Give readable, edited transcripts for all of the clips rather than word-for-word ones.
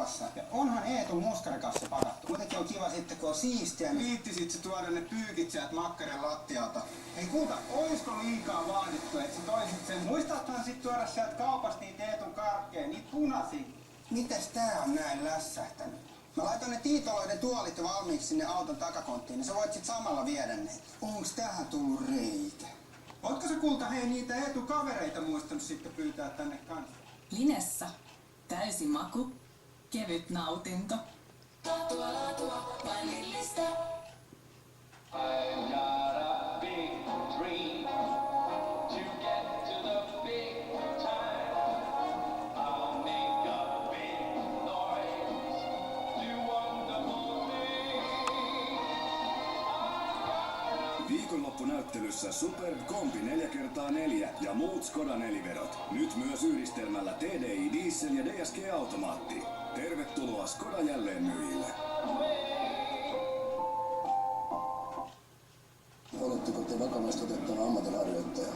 muskarikassa. Ja onhan Eetu muskarikassa pakattu. Muutenkin on kiva sitten, kun on siistiä. Viittisit se tuoda ne pyykit sieltä makkarin lattialta. Hei kulta, oisko liikaa vaadittu, että sä toisit sen? Muistathan sit tuoda sieltä kaupasta niitä Eetun karkkeja, niitä punaisia. Mites tää on näin lässähtänyt? Mä laitan ne Tiitoloiden tuolit jo valmiiksi sinne auton takakonttiin, niin sä voit sit samalla viedä ne. Onks tähän tullut reikä? Ootko sä kulta hei niitä Eetu-kavereita muistanut sitten pyytää tänne kanssa? Linessa. Täysi maku. Kevyt nautinto. Laatua, vain Lillistä. I've got a big dream to get to the big time. I'll make a big noise, do wonderful things. Viikonloppunäyttelyssä Super Kombi 4x4 ja muut Skoda neliverot. Nyt myös yhdistelmällä TDI Diesel ja DSG-automaatti. Tervetuloa Skoda jälleenmyyjille. Oletteko te vakavasti otettava ammatinharjoittaja?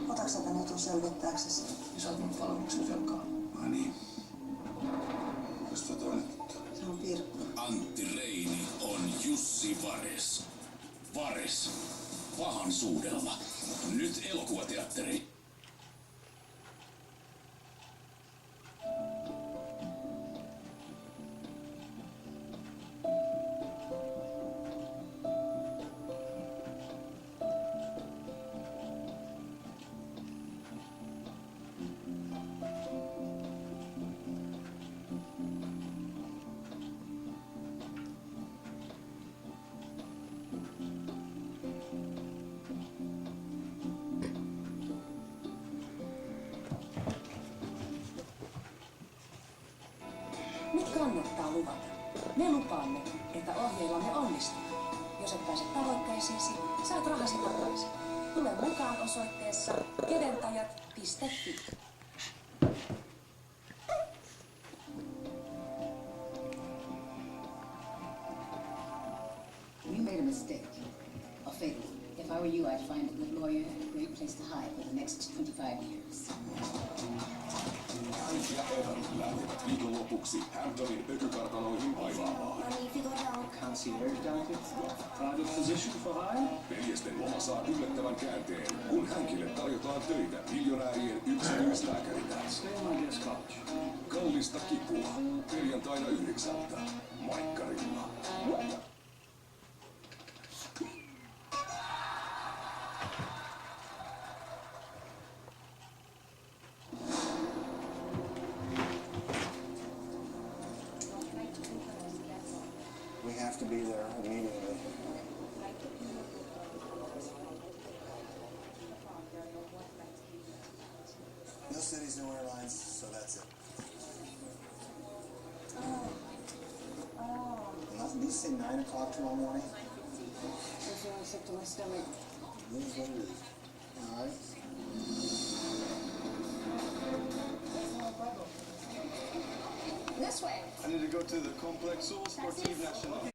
Otatko sä tän jutun selvittääksesi? Niin saat mun palveluksen velkaa. Ai niin. Kas tuo toinen? Se on Pirkko. Antti Reini on Jussi Vares. Vares. Pahan suudelma. Nyt elokuvateatteri. Nyt kannattaa luvata. Me lupaamme, että ohjeillamme onnistuu. Jos et pääse tavoitteisiisi, saat rahasi takaisin. Tule mukaan osoitteessa keventäjät.fi. You made a mistake. A fatal one. If I were you, I'd find a good lawyer and a great place to hide for the next 25 years. Hank ja Evan lähtevät viikonlopuksi Hamptonin ökykartanoihin vaivaamaan. Concierge delegates, private physician for hire. Veljesten loma saa yllättävän käänteen, kun Hankille tarjotaan töitä miljonäärien yksityislääkärinä. Stay on my desk couch. Kallista kipua. Perjantaina 9. Maikkarilla. We have to be there immediately. No cities, no airlines, so that's it. Nothing, did you say 9 o'clock tomorrow morning? I'm feeling sick to my stomach. This is what it is. All right. This way. I need to go to the Complexe Sportive National.